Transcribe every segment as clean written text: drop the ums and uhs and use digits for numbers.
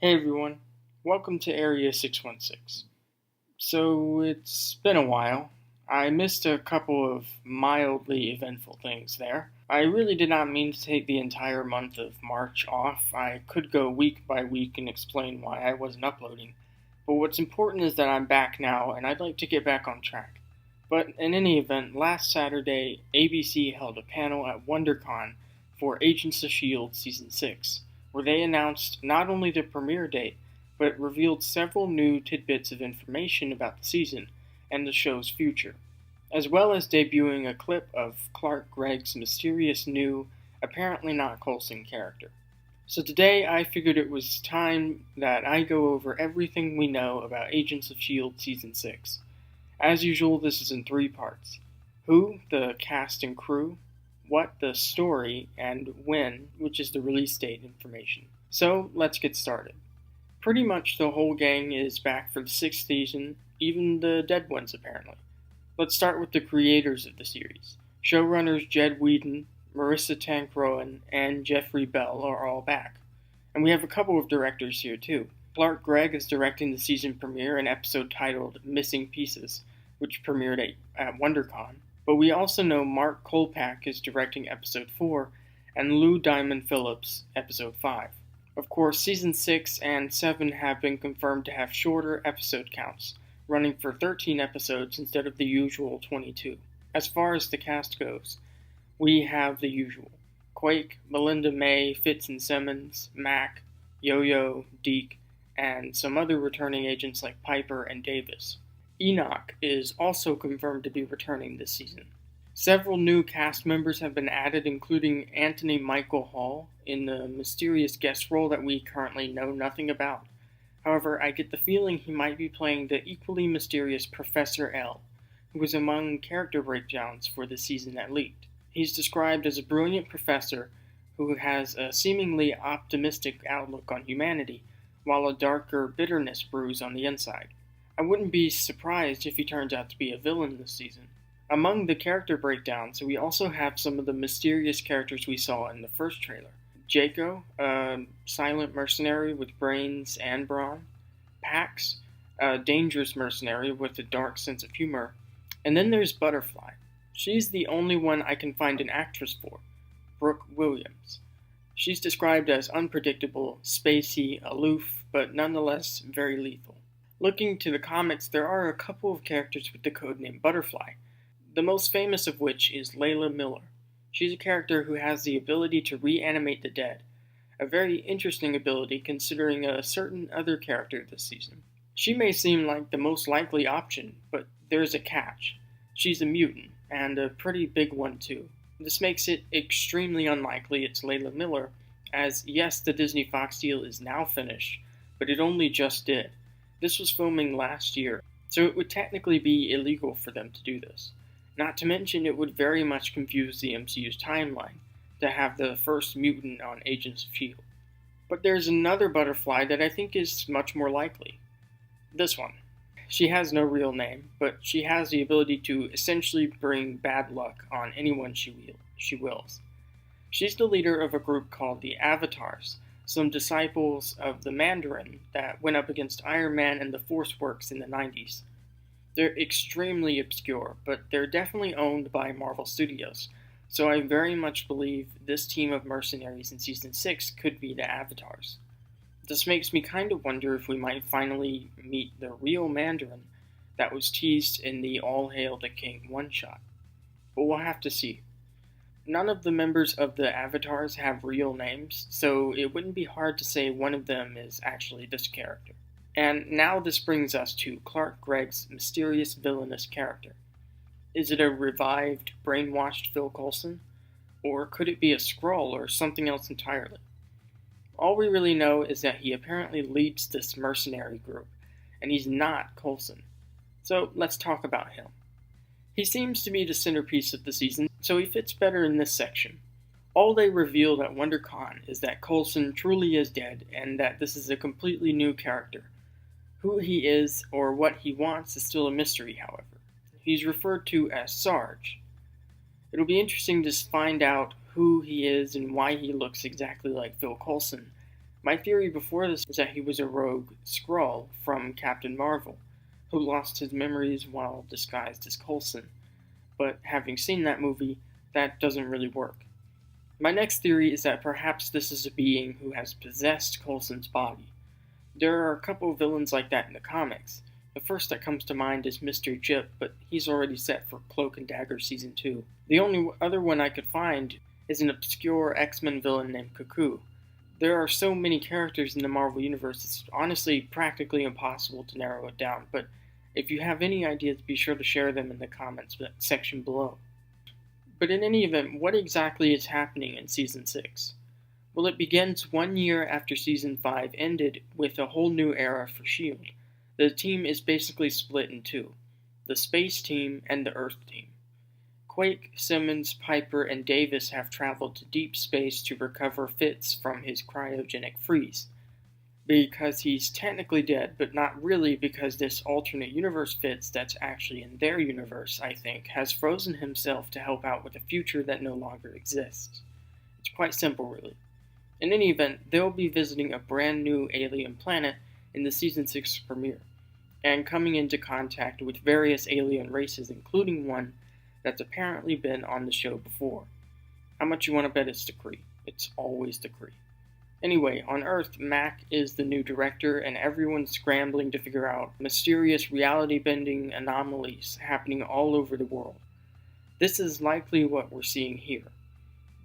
Hey everyone, welcome to Area 616. So it's been a while. I missed a couple of mildly eventful things there. I really did not mean to take the entire month of March off. I could go week by week and explain why I wasn't uploading. But what's important is that I'm back now and I'd like to get back on track. But in any event, last Saturday, ABC held a panel at WonderCon for Agents of S.H.I.E.L.D. Season 6, where they announced not only the premiere date, but revealed several new tidbits of information about the season and the show's future, as well as debuting a clip of Clark Gregg's mysterious new, apparently not Coulson character. So today I figured it was time that I go over everything we know about Agents of S.H.I.E.L.D. Season 6. As usual, this is in three parts: who, the cast and crew; what, the story; and when, which is the release date information. So let's get started. Pretty much the whole gang is back for the sixth season, even the dead ones apparently. Let's start with the creators of the series. Showrunners Jed Whedon, Marissa Tank-Rowan, and Jeffrey Bell are all back. And we have a couple of directors here too. Clark Gregg is directing the season premiere, an episode titled Missing Pieces, which premiered at WonderCon. But we also know Mark Kolpak is directing episode 4, and Lou Diamond Phillips episode 5. Of course, season 6 and 7 have been confirmed to have shorter episode counts, running for 13 episodes instead of the usual 22. As far as the cast goes, we have the usual: Quake, Melinda May, Fitz and Simmons, Mac, Yo-Yo, Deke, and some other returning agents like Piper and Davis. Enoch is also confirmed to be returning this season. Several new cast members have been added, including Anthony Michael Hall in the mysterious guest role that we currently know nothing about. However, I get the feeling he might be playing the equally mysterious Professor L, who was among character breakdowns for the season that leaked. He's described as a brilliant professor who has a seemingly optimistic outlook on humanity, while a darker bitterness brews on the inside. I wouldn't be surprised if he turns out to be a villain this season. Among the character breakdowns, we also have some of the mysterious characters we saw in the first trailer. Jaco, a silent mercenary with brains and brawn; Pax, a dangerous mercenary with a dark sense of humor; and then there's Butterfly. She's the only one I can find an actress for, Brooke Williams. She's described as unpredictable, spacey, aloof, but nonetheless very lethal. Looking to the comics, there are a couple of characters with the codename Butterfly, the most famous of which is Layla Miller. She's a character who has the ability to reanimate the dead, a very interesting ability considering a certain other character this season. She may seem like the most likely option, but there's a catch. She's a mutant, and a pretty big one too. This makes it extremely unlikely it's Layla Miller, as yes, the Disney Fox deal is now finished, but it only just did. This was filming last year, so it would technically be illegal for them to do this. Not to mention, it would very much confuse the MCU's timeline to have the first mutant on Agents of S.H.I.E.L.D. But there's another Butterfly that I think is much more likely. This one. She has no real name, but she has the ability to essentially bring bad luck on anyone she wills. She's the leader of a group called the Avatars, some disciples of the Mandarin that went up against Iron Man and the Force Works in the 90s. They're extremely obscure, but they're definitely owned by Marvel Studios, so I very much believe this team of mercenaries in Season 6 could be the Avatars. This makes me kind of wonder if we might finally meet the real Mandarin that was teased in the All Hail the King one-shot. But we'll have to see. None of the members of the Avatars have real names, so it wouldn't be hard to say one of them is actually this character. And now this brings us to Clark Gregg's mysterious villainous character. Is it a revived, brainwashed Phil Coulson? Or could it be a Skrull or something else entirely? All we really know is that he apparently leads this mercenary group, and he's not Coulson. So let's talk about him. He seems to be the centerpiece of the season, so he fits better in this section. All they revealed at WonderCon is that Coulson truly is dead, and that this is a completely new character. Who he is or what he wants is still a mystery, however. He's referred to as Sarge. It'll be interesting to find out who he is and why he looks exactly like Phil Coulson, My theory before this was that he was a rogue Skrull from Captain Marvel, who lost his memories while disguised as Coulson, but having seen that movie, that doesn't really work. My next theory is that perhaps this is a being who has possessed Coulson's body. There are a couple of villains like that in the comics. The first that comes to mind is Mr. Gyp, but he's already set for Cloak and Dagger Season 2. The only other one I could find is an obscure X-Men villain named Cuckoo. There are so many characters in the Marvel Universe, it's honestly practically impossible to narrow it down, but if you have any ideas, be sure to share them in the comments section below. But in any event, what exactly is happening in Season 6? Well, it begins 1 year after Season 5 ended with a whole new era for S.H.I.E.L.D. The team is basically split in two, the Space Team and the Earth Team. Quake, Simmons, Piper, and Davis have traveled to deep space to recover Fitz from his cryogenic freeze. Because he's technically dead, but not really, because this alternate universe Fitz that's actually in their universe, I think, has frozen himself to help out with a future that no longer exists. It's quite simple, really. In any event, they'll be visiting a brand new alien planet in the Season 6 premiere, and coming into contact with various alien races, including one that's apparently been on the show before. How much you want to bet it's the Kree? It's always the Kree. Anyway, on Earth, Mac is the new director, and everyone's scrambling to figure out mysterious reality-bending anomalies happening all over the world. This is likely what we're seeing here.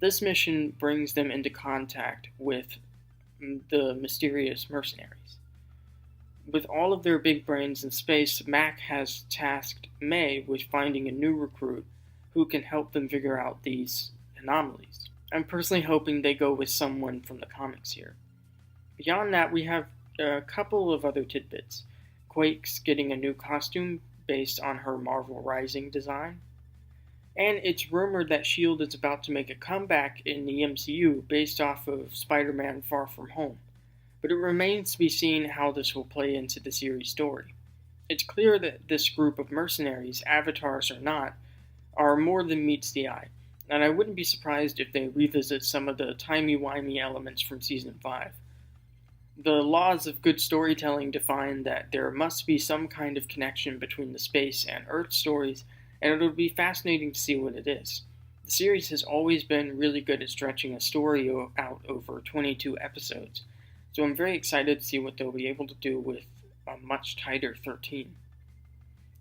This mission brings them into contact with the mysterious mercenaries. With all of their big brains in space, Mac has tasked May with finding a new recruit who can help them figure out these anomalies. I'm personally hoping they go with someone from the comics here. Beyond that, we have a couple of other tidbits. Quake's getting a new costume based on her Marvel Rising design. And it's rumored that S.H.I.E.L.D. is about to make a comeback in the MCU based off of Spider-Man Far From Home. But it remains to be seen how this will play into the series' story. It's clear that this group of mercenaries, avatars or not, are more than meets the eye, and I wouldn't be surprised if they revisit some of the timey-wimey elements from Season 5. The laws of good storytelling define that there must be some kind of connection between the space and Earth stories, and it'll be fascinating to see what it is. The series has always been really good at stretching a story out over 22 episodes, so I'm very excited to see what they'll be able to do with a much tighter 13.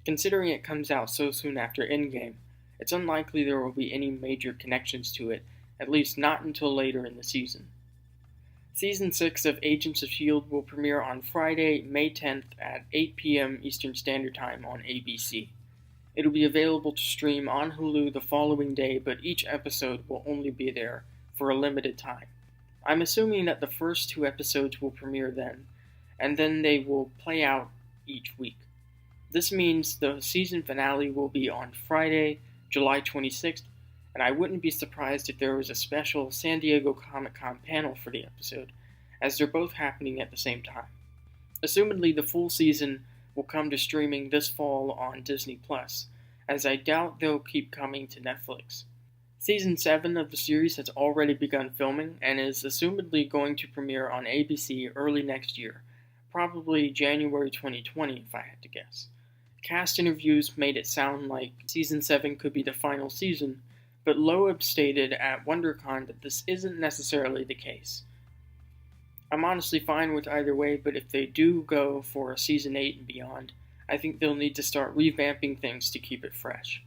Considering it comes out so soon after Endgame, it's unlikely there will be any major connections to it, at least not until later in the season. Season 6 of Agents of S.H.I.E.L.D. will premiere on Friday, May 10th at 8 p.m. Eastern Standard Time on ABC. It'll be available to stream on Hulu the following day, but each episode will only be there for a limited time. I'm assuming that the first 2 episodes will premiere then, and then they will play out each week. This means the season finale will be on Friday, July 26th, and I wouldn't be surprised if there was a special San Diego Comic-Con panel for the episode, as they're both happening at the same time. Assumedly, the full season will come to streaming this fall on Disney+, as I doubt they'll keep coming to Netflix. Season 7 of the series has already begun filming and is assumedly going to premiere on ABC early next year, probably January 2020 if I had to guess. Cast interviews made it sound like Season 7 could be the final season, but Loeb stated at WonderCon that this isn't necessarily the case. I'm honestly fine with either way, but if they do go for a Season 8 and beyond, I think they'll need to start revamping things to keep it fresh.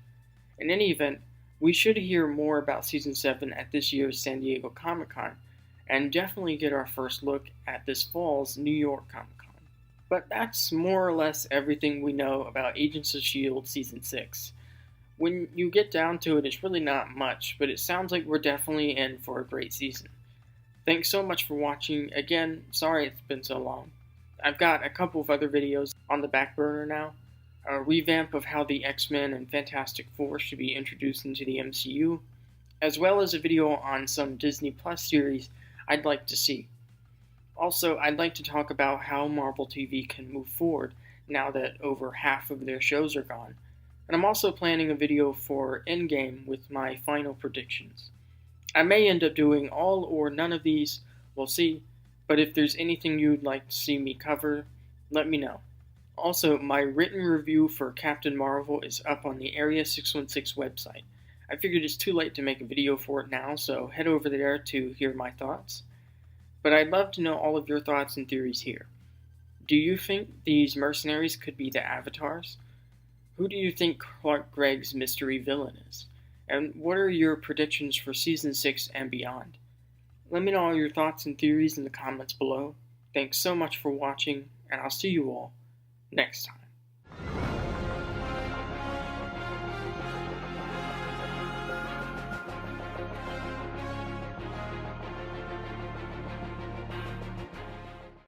In any event, we should hear more about Season 7 at this year's San Diego Comic-Con, and definitely get our first look at this fall's New York Comic-Con. But that's more or less everything we know about Agents of S.H.I.E.L.D. Season 6. When you get down to it, it's really not much, but it sounds like we're definitely in for a great season. Thanks so much for watching. Again, sorry it's been so long. I've got a couple of other videos on the back burner now. A revamp of how the X-Men and Fantastic Four should be introduced into the MCU, as well as a video on some Disney Plus series I'd like to see. Also, I'd like to talk about how Marvel TV can move forward now that over half of their shows are gone. And I'm also planning a video for Endgame with my final predictions. I may end up doing all or none of these, we'll see, But if there's anything you'd like to see me cover, let me know. Also, my written review for Captain Marvel is up on the Area 616 website. I figured it's too late to make a video for it now, so head over there to hear my thoughts. But I'd love to know all of your thoughts and theories here. Do you think these mercenaries could be the Avatars? Who do you think Clark Gregg's mystery villain is? And what are your predictions for Season 6 and beyond? Let me know all your thoughts and theories in the comments below. Thanks so much for watching, and I'll see you all next time.